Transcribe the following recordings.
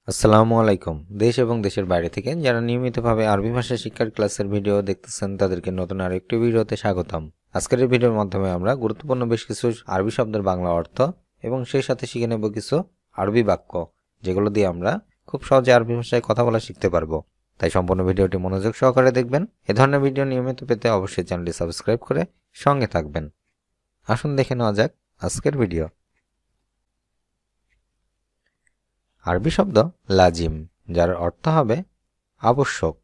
আসসালামু আলাইকুম। দেশ এবং দেশের বাইরে থেকে যারা নিয়মিতভাবে আরবি ভাষা শিক্ষার ক্লাসের ভিডিও দেখতেছেন তাদেরকে নতুন আরেকটি ভিডিওতে স্বাগতম। আজকের এই ভিডিওর মাধ্যমে আমরা গুরুত্বপূর্ণ বেশ কিছু আরবি শব্দের বাংলা অর্থ এবং সেই সাথে শিখে নেব কিছু আরবি বাক্য, যেগুলো দিয়ে আমরা খুব সহজে আরবি ভাষায় কথা বলা শিখতে পারবো। তাই সম্পূর্ণ ভিডিওটি মনোযোগ সহকারে দেখবেন। এ ধরনের ভিডিও নিয়মিত পেতে অবশ্যই চ্যানেলটি সাবস্ক্রাইব করে সঙ্গে থাকবেন। আসুন দেখে নেওয়া যাক আজকের ভিডিও। আরবি শব্দ লাজিম, যার অর্থ হবে আবশ্যক।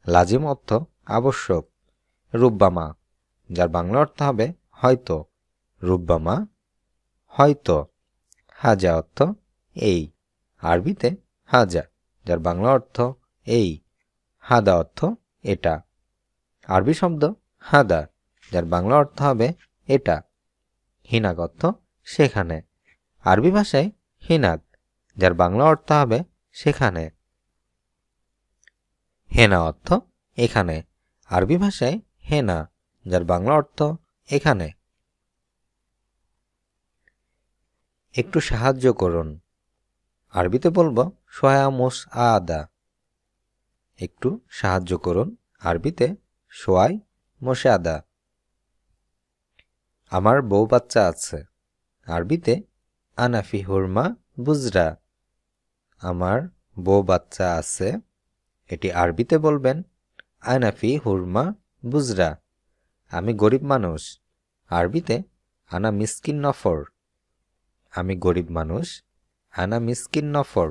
লাজিম অর্থ আবশ্যক। রুব্বামা, যার বাংলা অর্থ হবে হয়তো। রুব্বামা হয়তো। হাজা অর্থ এই। আরবিতে হাজা, যার বাংলা অর্থ এই। হাদা অর্থ এটা। আরবি শব্দ হাদা, যার বাংলা অর্থ হবে এটা। হিনাক অর্থ সেখানে। আরবি ভাষায় হিনাক, যার বাংলা অর্থ হবে সেখানে। হেনা অর্থ এখানে। আরবি ভাষায় হেনা, যার বাংলা অর্থ এখানে। একটু সাহায্য করুন। আরবিতে বলবো সোয়া মুস আদা। একটু সাহায্য করুন। আরবিতে সোয়াই মোশে আদা। আমার বউ বাচ্চা আছে। আরবিতে আনাফি হুরমা বুজরা। আমার বউ বাচ্চা আছে, এটি আরবিতে বলবেন আনাফি হুরমা বুজরা। আমি গরিব মানুষ। আরবিতে আনা মিসকিন নফর। আমি গরিব মানুষ। আনা মিসকিন নফর।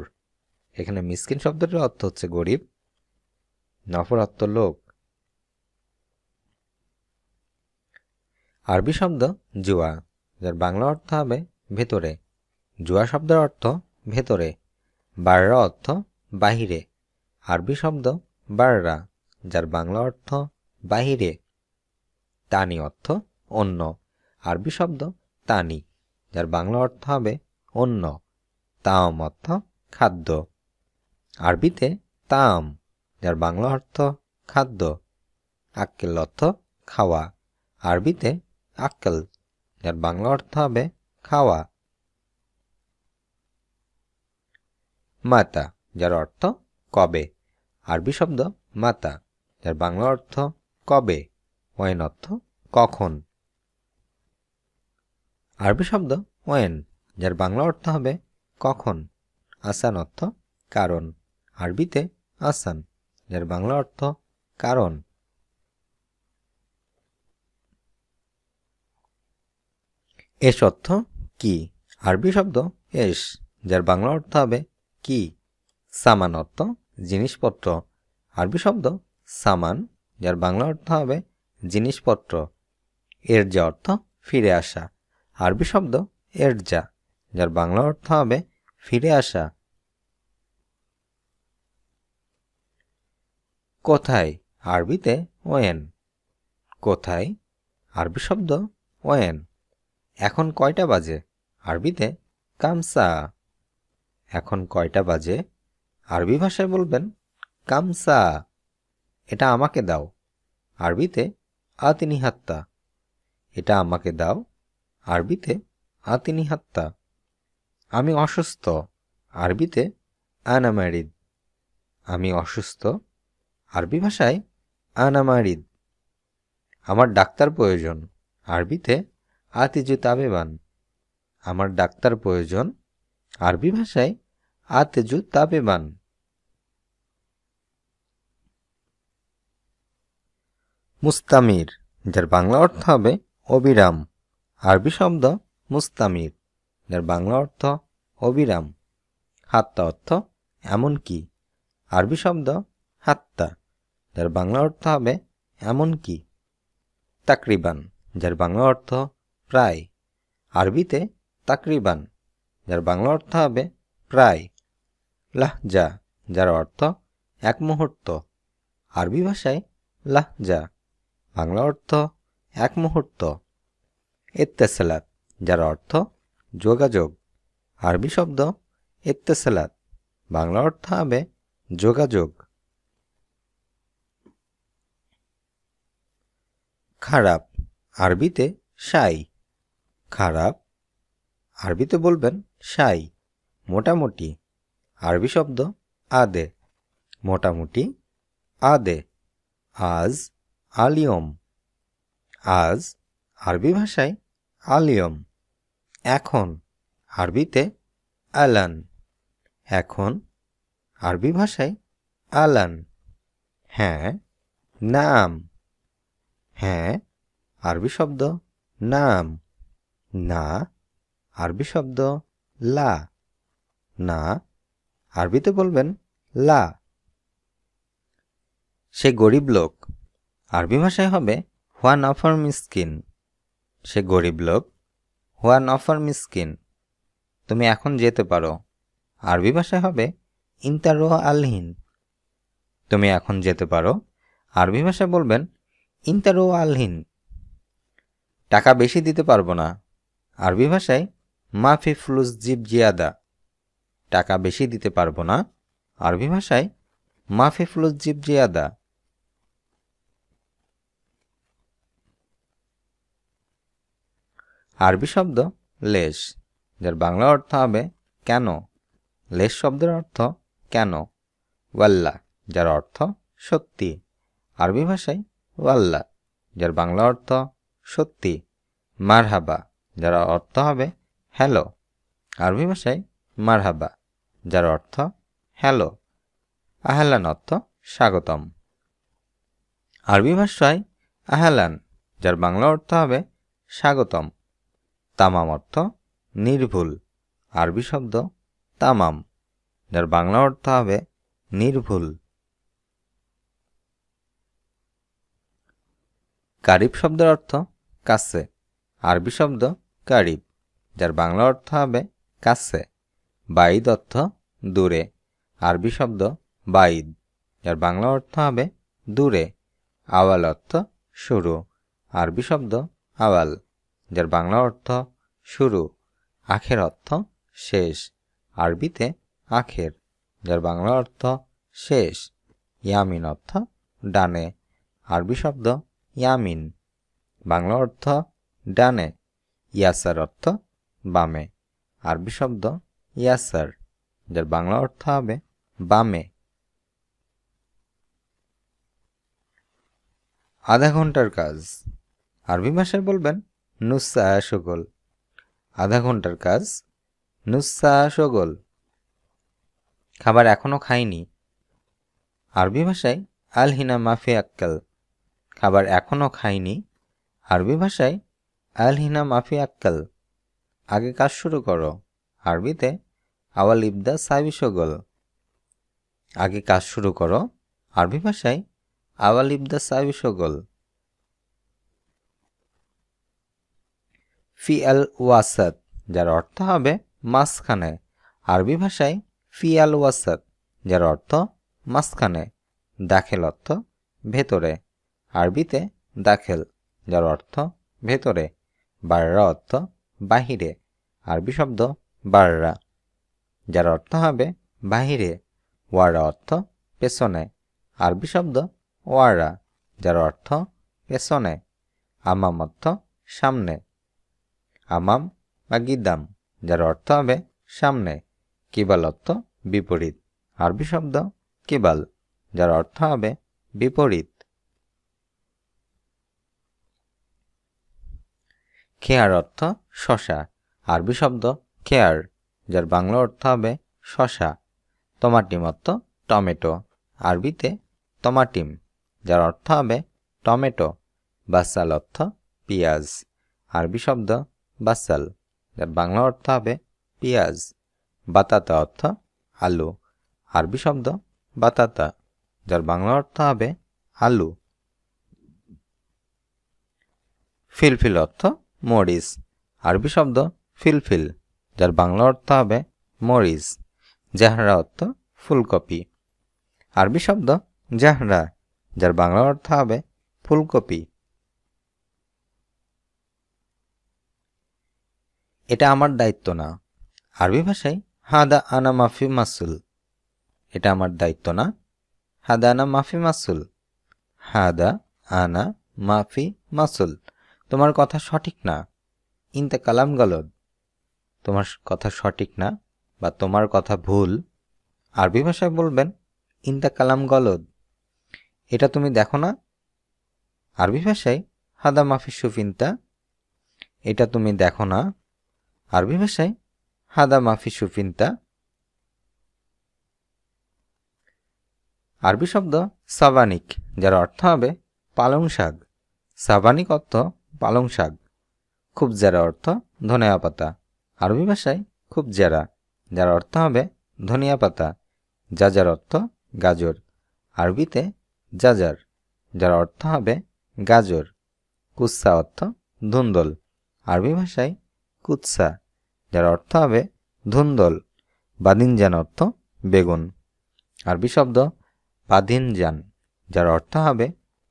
এখানে মিসকিন শব্দটির অর্থ হচ্ছে গরিব, নফর অর্থ লোক। আরবি শব্দ জুয়া, যার বাংলা অর্থ হবে ভেতরে। জুয়া শব্দের অর্থ ভেতরে। বাররা অর্থ বাহিরে। আরবি শব্দ বাররা, যার বাংলা অর্থ বাহিরে। তানি অর্থ অন্য। আরবি শব্দ তানি, যার বাংলা অর্থ হবে অন্য। তাম অর্থ খাদ্য। আরবিতে তাম, যার বাংলা অর্থ খাদ্য। আক্কেল অর্থ খাওয়া। আরবিতে আক্কেল, যার বাংলা অর্থ হবে খাওয়া। মাতা, যার অর্থ কবে। আরবি শব্দ মাতা, যার বাংলা অর্থ কবে। ওয়েন অর্থ কখন। আরবি শব্দ ওয়েন, যার বাংলা অর্থ হবে কখন। আসান অর্থ কারণ। আরবিতে আসান, যার বাংলা অর্থ কারণ। এস অর্থ কি। আরবি শব্দ এস, যার বাংলা অর্থ হবে কি। সামান অর্থ জিনিসপত্র। আরবি শব্দ সামান, যার বাংলা অর্থ হবে জিনিসপত্র। এরজা অর্থ ফিরে আসা। আরবি শব্দ এরজা, যার বাংলা অর্থ হবে ফিরে আসা। কোথায়। আরবিতে ওয়েন। কোথায়। আরবি শব্দ ওয়েন। এখন কয়টা বাজে। আরবিতে কামসা। এখন কয়টা বাজে। আরবি ভাষায় বলবেন কামসা। এটা আমাকে দাও। আরবিতে আতিনি হাত্তা। এটা আমাকে দাও। আরবিতে আতিনি হাত্তা। আমি অসুস্থ। আরবিতে আনা মারিদ। আমি অসুস্থ। আরবি ভাষায় আনা মারিদ। আমার ডাক্তার প্রয়োজন। আরবিতে আতিজু তাবেবান। আমার ডাক্তার প্রয়োজন। আরবি ভাষায় আতেজু তাবেবান। মুস্তামির, যার বাংলা অর্থ হবে অবিরাম। আরবি শব্দ মুস্তামির, যার বাংলা অর্থ অবিরাম। হাত্তা অর্থ এমনকি। আরবি শব্দ হাত্তা, যার বাংলা অর্থ হবে এমনকি। তাকরিবান, যার বাংলা অর্থ প্রায়। আরবিতে তাকরিবান, যার বাংলা অর্থ হবে প্রায়। লাহজা, যার অর্থ এক মুহূর্ত। আরবি ভাষায় লাহজা, বাংলা অর্থ এক মুহূর্ত। ইত্তেসালাত, যার অর্থ যোগাযোগ। আরবি শব্দ ইত্তেসালাত, বাংলা অর্থ হবে যোগাযোগ। খারাপ। আরবিতে শাই। খারাপ। আরবিতে বলবেন শাই। মোটামুটি। আরবি শব্দ আদে, মোটামুটি আদে। আজ, আলিয়ম। আজ আরবি ভাষায় আলিয়ম। এখন আরবিতে আলান। এখন আরবি ভাষায় আলান। হ্যাঁ, নাম। হ্যাঁ আরবি শব্দ নাম। না আরবি শব্দ লা। না আরবিতে বলবেন লা। সে গরিব লোক, আরবি ভাষায় হবে হুয়া নফর মিসকিন। সে গরিব লোক, হুয়া নফর মিসকিন। তুমি এখন যেতে পারো, আরবি ভাষায় হবে ইন্তারো আলহিন। তুমি এখন যেতে পারো, আরবি ভাষায় বলবেন ইন্তারো আলহিন। টাকা বেশি দিতে পারবো না, আরবি ভাষায় মাফি ফ্লুস জিব জিয়াদা। টাকা বেশি দিতে পারবো না, আরবি ভাষায় মাফি ফ্লুস জিব জিয়াদা। আরবি শব্দ লেশ, যার বাংলা অর্থ হবে কেন। লেশ শব্দের অর্থ কেন। ওয়াল্লা, যার অর্থ সত্যি, আরবি ভাষায় ওয়াল্লা, যার বাংলা অর্থ সত্যি। মারহাবা, যার অর্থ হবে হ্যালো, আরবি ভাষায় মারহাবা, যার অর্থ হ্যালো। আহলান অর্থ স্বাগতম, আরবি ভাষায় আহলান, যার বাংলা অর্থ হবে স্বাগতম। তামাম অর্থ নির্ভুল, আরবি শব্দ তামাম, যার বাংলা অর্থ হবে নির্ভুল। কারিব শব্দের অর্থ কাছে, আরবি শব্দ কারিব, যার বাংলা অর্থ হবে কাছে। বাইদ অর্থ দূরে, আরবি শব্দ বাইদ, যার বাংলা অর্থ হবে দূরে। আওয়াল অর্থ শুরু, আরবি শব্দ আওয়াল, যার বাংলা অর্থ শুরু। আখের অর্থ শেষ, আরবিতে আখের, যার বাংলা অর্থ শেষ। ইয়ামিন অর্থ ডানে, আরবি শব্দ ইয়ামিন, বাংলা অর্থ ডানে। ইয়াসার অর্থ বামে, আরবি শব্দ ইয়াসার, যার বাংলা অর্থ হবে বামে। আধা ঘন্টার কাজ, আরবি ভাষায় বলবেন নুসা শগল। আধা ঘন্টার কাজ নুসা শগল। খাবার এখনো খাইনি, আরবি ভাষায় আলহিনা মাফি আক্কাল। খাবার এখনো খাইনি, আরবি ভাষায় আলহিনা মাফি আক্কাল। আগে কাজ শুরু করো, আরবিতে আওয়াল ইবদা সাবি শগল। আগে কাজ শুরু করো, আরবি ভাষায় আওয়াল ইবদা সাবি শগল। ফি আল ওয়াসাত, যার অর্থ হবে মাঝখানে, আরবি ভাষায় ফি আল ওয়াসাত, যার অর্থ মাঝখানে। দাখেল অর্থ ভেতরে, আরবিতে দাখেল, যার অর্থ ভেতরে। বাররা অর্থ বাহিরে, আরবি শব্দ বাররা, যার অর্থ হবে বাহিরে। ওয়ারা অর্থ পেছনে, আরবি শব্দ ওয়ারা, যার অর্থ পেছনে। আমাম অর্থ সামনে, আমাম বা গিদাম, যার অর্থ হবে সামনে। কিবাল অর্থ বিপরীত, আরবি শব্দ কিবাল, যার অর্থ হবে বিপরীত। খেয়ার অর্থ শশা, আরবি শব্দ খেয়ার, যার বাংলা অর্থ হবে শশা। টমাটিম অর্থ টমেটো, আরবিতে টমাটিম, যার অর্থ হবে টমেটো। বাসাল অর্থ পেঁয়াজ, আরবি শব্দ বাসাল, যার বাংলা অর্থ হবে পেঁয়াজ। বাতাতা অর্থ আলু, আরবি শব্দ বাতাতা, যার বাংলা অর্থ হবে আলু। ফিলফিল অর্থ মরিচ, আরবি শব্দ ফিলফিল, যার বাংলা অর্থ হবে মরিচ। জাহরা অর্থ ফুলকপি, আরবি শব্দ জাহরা, যার বাংলা অর্থ হবে ফুলকপি। এটা আমার দায়িত্ব না, আরবি ভাষায় হাদা আনা মাফি মাসুল। এটা আমার দায়িত্ব না, হাদা আনা মাফি মাসুল। হাদা আনা মাফি মাসুল, তোমার কথা সঠিক না। ইনতে কালাম গলদ, তোমার কথা সঠিক না বা তোমার কথা ভুল। আরবি ভাষায় বলবেন ইনতা কালাম গলদ, এটা তুমি দেখো না। আরবি ভাষায় হাদা মাফি সুফিনতা, এটা তুমি দেখো না। আরবি ভাষায় হাদা মাফি সুফিনতা। আরবি শব্দ সাবানিক, যার অর্থ হবে পালং শাক। সাবানিক অর্থ পালং শাক। খুবজারা অর্থ ধনিয়া পাতা। আরবি ভাষায় খুবজারা, যার অর্থ হবে ধনিয়া পাতা। জাজার অর্থ গাজর। আরবিতে জাজার, যার অর্থ হবে গাজর। কুৎসা অর্থ ধুন্দল। আরবি ভাষায় কুৎসা, যার অর্থ হবে ধুন্দল। বাদিনজান অর্থ বেগুন। আরবি শব্দ বাদিনজান, যার অর্থ হবে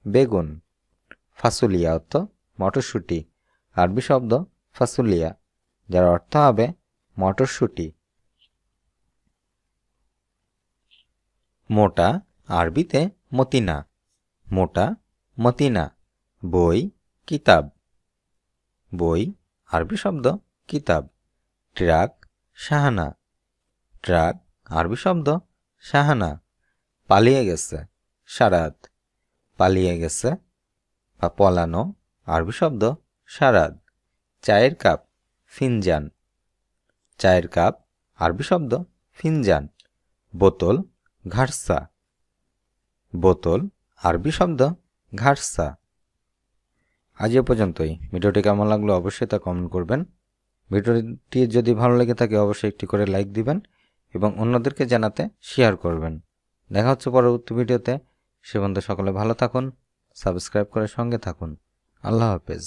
বেগুন। ফাসুলিয়া অর্থ মটরশুঁটি। আরবি শব্দ ফাসুলিয়া, যার অর্থ হবে মটরশুঁটি। মোটা, আরবিতে মতিনা। মোটা, মতিনা। বই, কিতাব। বই, আরবি শব্দ কিতাব। ট্রাক, শাহানা। ট্রাক, আরবি শব্দ শাহানা। পালিয়ে গেছে, সারাদ। পালিয়ে গেছে বা পলানো, আরবি শব্দ সারাদ। চায়ের কাপ, ফিনজান। চায়ের কাপ, আরবি শব্দ ফিনজান। বোতল, ঘাটসা। বোতল, আরবি শব্দ ঘাটসা। আজ এ পর্যন্তই। ভিডিওটি কেমন লাগলো অবশ্যই তা কমেন্ট করবেন। ভিডিওটি যদি ভালো লেগে থাকে অবশ্যই একটি করে লাইক দিবেন এবং অন্যদেরকে জানাতে শেয়ার করবেন। দেখা হচ্ছে পরবর্তী ভিডিওতে। সে পর্যন্ত সকলে ভালো থাকুন, সাবস্ক্রাইব করে সঙ্গে থাকুন। আল্লাহ হাফেজ।